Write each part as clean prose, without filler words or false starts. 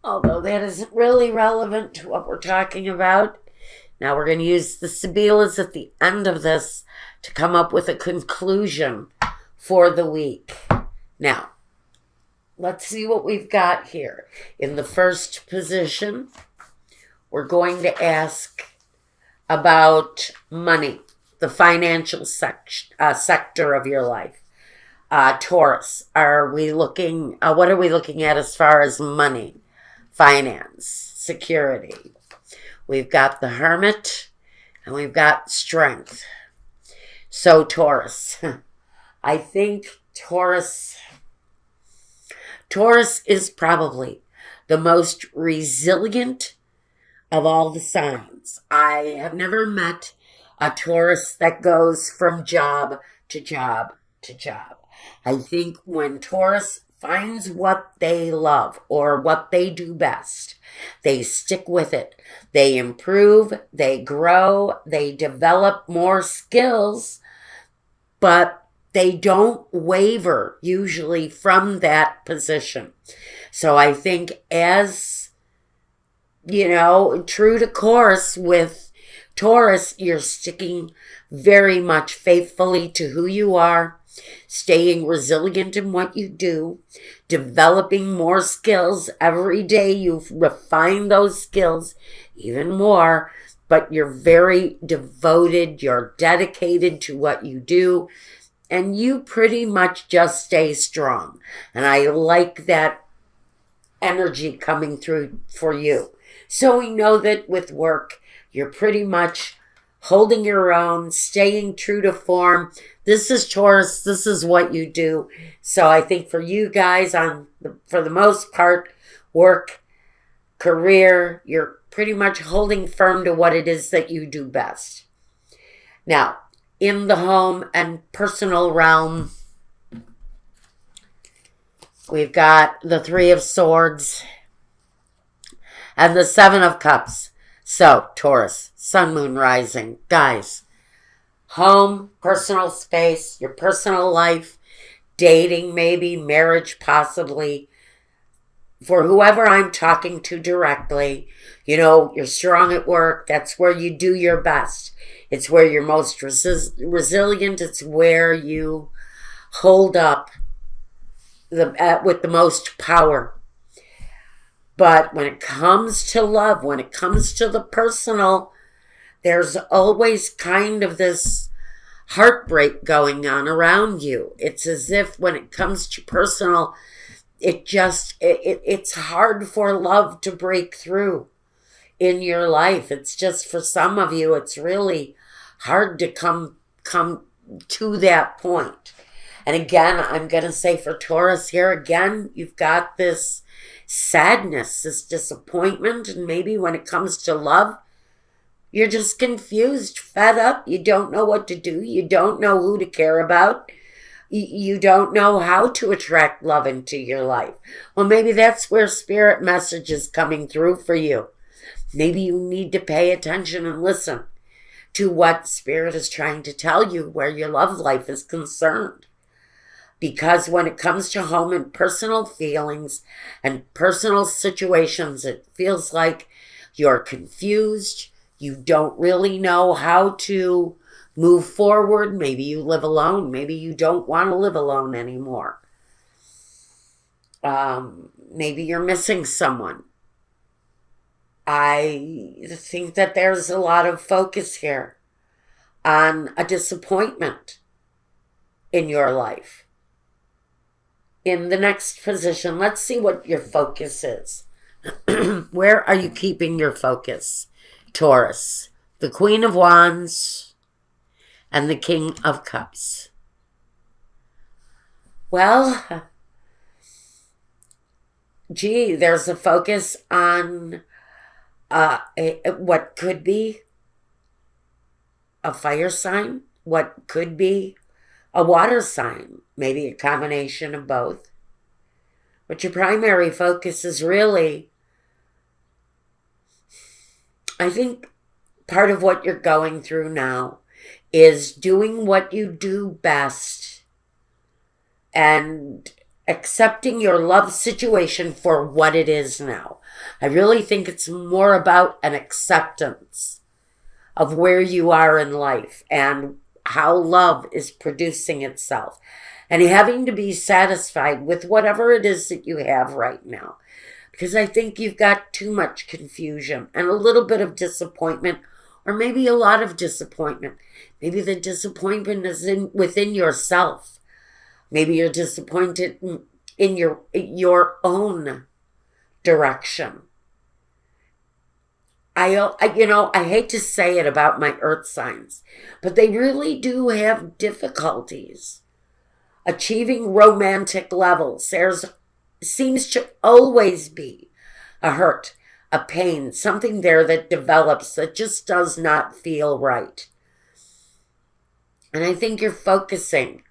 Although that isn't really relevant to what we're talking about. Now we're going to use the Sibilas at the end of this to come up with a conclusion for the week. Now, let's see what we've got here. In the first position, we're going to ask about money, the financial sector of your life. Taurus, are we looking? What are we looking at as far as money, finance, security? We've got the Hermit, and we've got Strength. So Taurus, I think Taurus is probably the most resilient of all the signs. I have never met a Taurus that goes from job to job to job. I think when Taurus finds what they love or what they do best, they stick with it. They improve, they grow, they develop more skills, but they don't waver usually from that position. So I think, as true to course with Taurus, you're sticking very much faithfully to who you are, staying resilient in what you do, developing more skills. Every day you refine those skills even more, but you're very devoted, you're dedicated to what you do, and you pretty much just stay strong. And I like that energy coming through for you. So we know that with work, you're pretty much holding your own, staying true to form. This is Taurus. This is what you do. So I think for you guys, for the most part, work, career, you're pretty much holding firm to what it is that you do best. Now, in the home and personal realm, we've got the Three of Swords and the Seven of Cups. So, Taurus, Sun, Moon, Rising. Guys, home, personal space, your personal life, dating maybe, marriage possibly. For whoever I'm talking to directly, you're strong at work. That's where you do your best. It's where you're most resilient. It's where you hold up with the most power. But when it comes to love, when it comes to the personal, there's always kind of this heartbreak going on around you. It's as if when it comes to personal, it's hard for love to break through in your life. It's just, for some of you, it's really hard to come to that point. And again, I'm going to say for Taurus here, again, you've got this sadness, this disappointment, and maybe when it comes to love, you're just confused, fed up. You don't know what to do. You don't know who to care about. You don't know how to attract love into your life. Well, maybe that's where spirit message is coming through for you. Maybe you need to pay attention and listen to what spirit is trying to tell you where your love life is concerned. Because when it comes to home and personal feelings and personal situations, it feels like you're confused. You don't really know how to move forward. Maybe you live alone. Maybe you don't want to live alone anymore. Maybe you're missing someone. I think that there's a lot of focus here on a disappointment in your life. In the next position, let's see what your focus is. Where are you keeping your focus, Taurus? The Queen of Wands and the King of Cups. Well, there's a focus on what could be a fire sign, what could be a water sign, maybe a combination of both. But your primary focus is really, I think part of what you're going through now is doing what you do best and accepting your love situation for what it is now. I really think it's more about an acceptance of where you are in life and how love is producing itself, and having to be satisfied with whatever it is that you have right now. Because I think you've got too much confusion and a little bit of disappointment, or maybe a lot of disappointment. Maybe the disappointment is within yourself. Maybe you're disappointed in your own direction. I hate to say it about my earth signs, but they really do have difficulties achieving romantic levels. There's seems to always be a hurt, a pain, something there that develops that just does not feel right. And I think you're focusing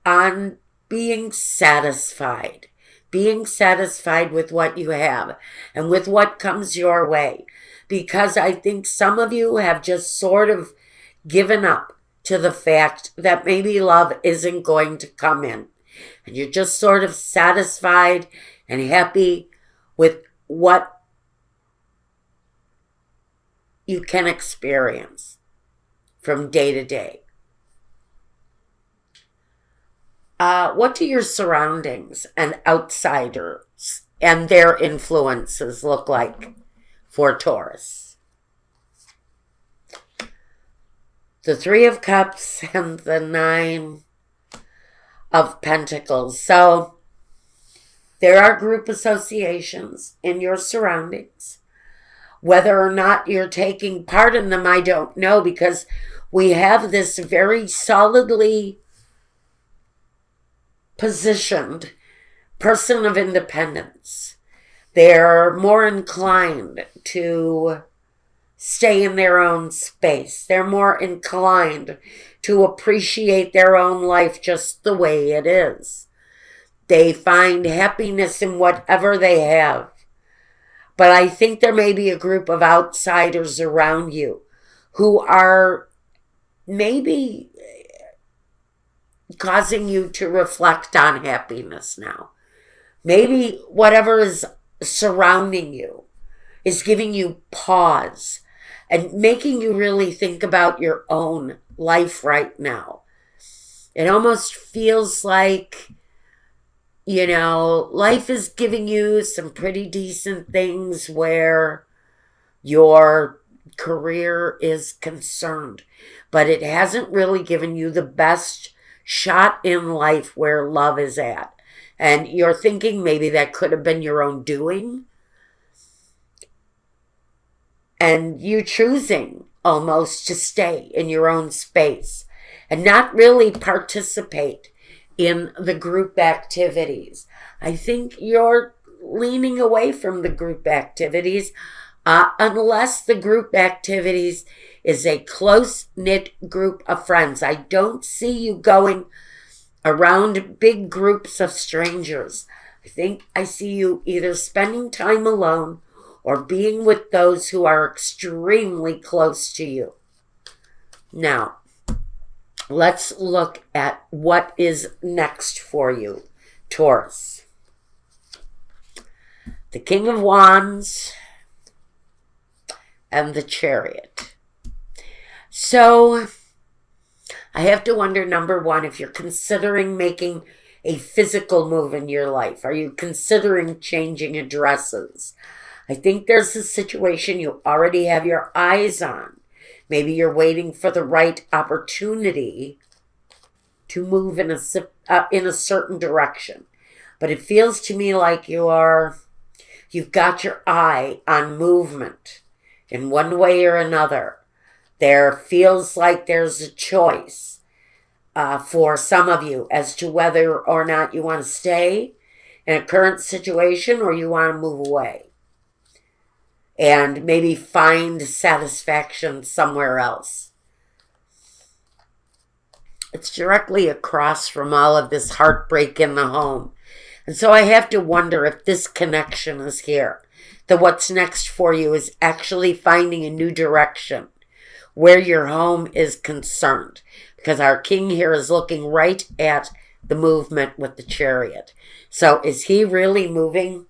on being satisfied with what you have and with what comes your way. Because I think some of you have just sort of given up to the fact that maybe love isn't going to come in. And you're just sort of satisfied and happy with what you can experience from day to day. What do your surroundings and outsiders and their influences look like for Taurus? The Three of Cups and the Nine of Pentacles. So there are group associations in your surroundings. Whether or not you're taking part in them, I don't know, because we have this very solidly positioned person of independence. They're more inclined to stay in their own space. They're more inclined to appreciate their own life just the way it is. They find happiness in whatever they have. But I think there may be a group of outsiders around you who are maybe causing you to reflect on happiness now. Maybe whatever is surrounding you is giving you pause and making you really think about your own life right now. It almost feels like, life is giving you some pretty decent things where your career is concerned, but it hasn't really given you the best shot in life where love is at. And you're thinking maybe that could have been your own doing. And you choosing almost to stay in your own space and not really participate in the group activities. I think you're leaning away from the group activities unless the group activities is a close-knit group of friends. I don't see you going around big groups of strangers. I think I see you either spending time alone or being with those who are extremely close to you. Now, let's look at what is next for you, Taurus. The King of Wands and the Chariot. So, I have to wonder, number one, if you're considering making a physical move in your life. Are you considering changing addresses? I think there's a situation you already have your eyes on. Maybe you're waiting for the right opportunity to move in a certain direction. But it feels to me like you've got your eye on movement in one way or another. There feels like there's a choice for some of you as to whether or not you want to stay in a current situation or you want to move away and maybe find satisfaction somewhere else. It's directly across from all of this heartbreak in the home. And so I have to wonder if this connection is here. That what's next for you is actually finding a new direction where your home is concerned. Because our king here is looking right at the movement with the Chariot. So is he really moving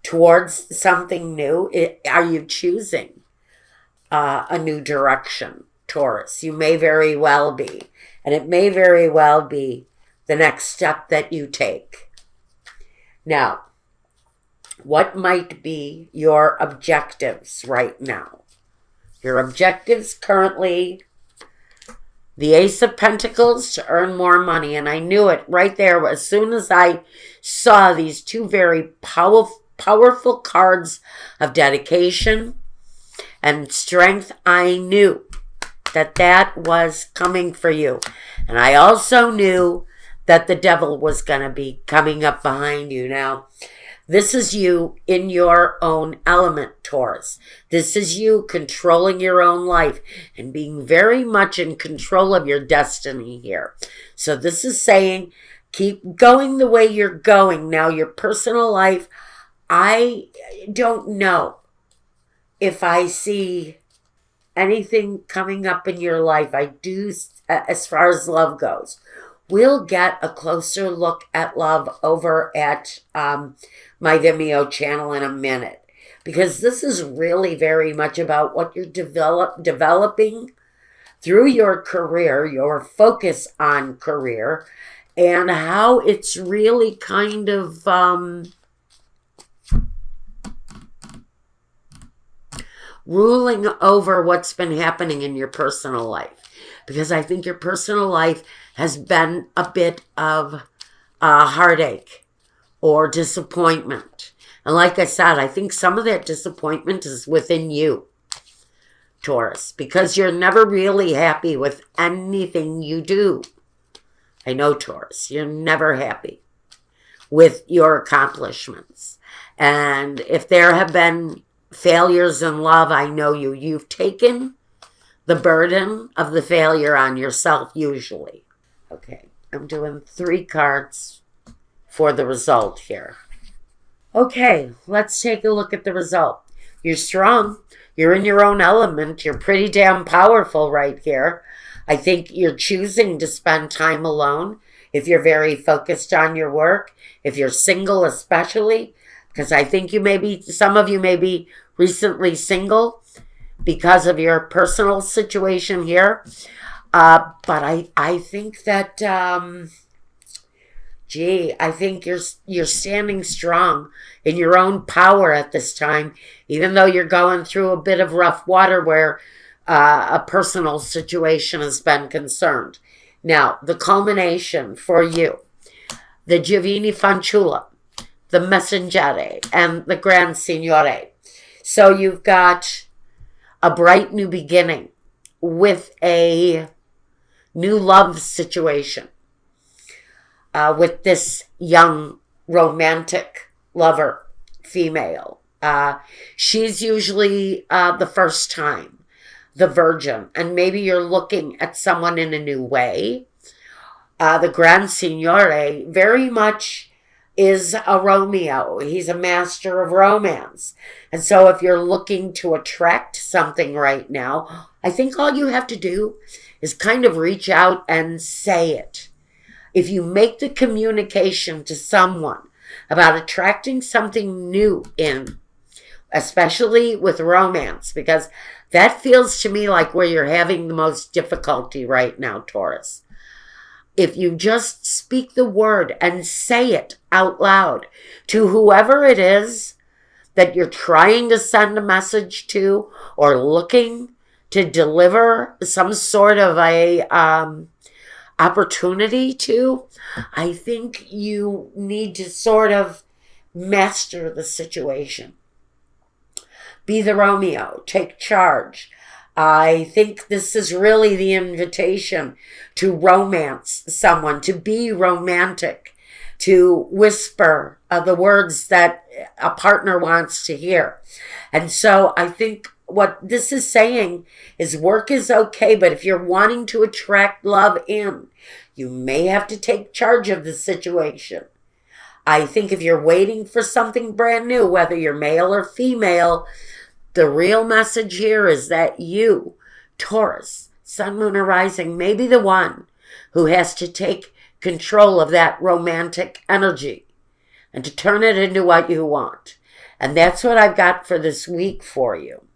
towards something new? Are you choosing a new direction, Taurus? You may very well be. And it may very well be the next step that you take. Now, what might be your objectives right now? Your objectives currently, the Ace of Pentacles, to earn more money. And I knew it right there. As soon as I saw these two very powerful cards of dedication and strength, I knew that that was coming for you. And I also knew that the devil was going to be coming up behind you. Now, this is you in your own element, Taurus. This is you controlling your own life and being very much in control of your destiny here. So this is saying, keep going the way you're going. Now, your personal life, I don't know if I see anything coming up in your life. I do, as far as love goes. We'll get a closer look at love over at my Vimeo channel in a minute, because this is really very much about what you're developing through your career, your focus on career, and how it's really kind of ruling over what's been happening in your personal life. Because I think your personal life has been a bit of a heartache or disappointment. And like I said, I think some of that disappointment is within you, Taurus, because you're never really happy with anything you do. I know, Taurus, you're never happy with your accomplishments. And if there have been failures in love, I know you've taken the burden of the failure on yourself, usually. Okay, I'm doing 3 cards for the result here. Okay, let's take a look at the result. You're strong. You're in your own element. You're pretty damn powerful right here. I think you're choosing to spend time alone if you're very focused on your work, if you're single especially, because I think some of you may be recently single because of your personal situation here. But I think that, I think you're standing strong in your own power at this time, even though you're going through a bit of rough water where a personal situation has been concerned. Now, the culmination for you, the Giovini Fanciulla, the Messaggere, and the Gran Signore. So you've got a bright new beginning with a new love situation with this young romantic lover female. She's usually the first time, the virgin, and maybe you're looking at someone in a new way. The Gran Signore very much is a Romeo. He's a master of romance. And so if you're looking to attract something right now, I think all you have to do is kind of reach out and say it. If you make the communication to someone about attracting something new in, especially with romance, because that feels to me like where you're having the most difficulty right now, Taurus. If you just speak the word and say it out loud to whoever it is that you're trying to send a message to or looking to deliver some sort of a opportunity to, I think you need to sort of master the situation. Be the Romeo. Take charge. I think this is really the invitation to romance someone, to be romantic, to whisper the words that a partner wants to hear. And so I think what this is saying is work is okay, but if you're wanting to attract love in, you may have to take charge of the situation. I think if you're waiting for something brand new, whether you're male or female, the real message here is that you, Taurus, Sun, Moon, or Rising, may be the one who has to take control of that romantic energy and to turn it into what you want. And that's what I've got for this week for you.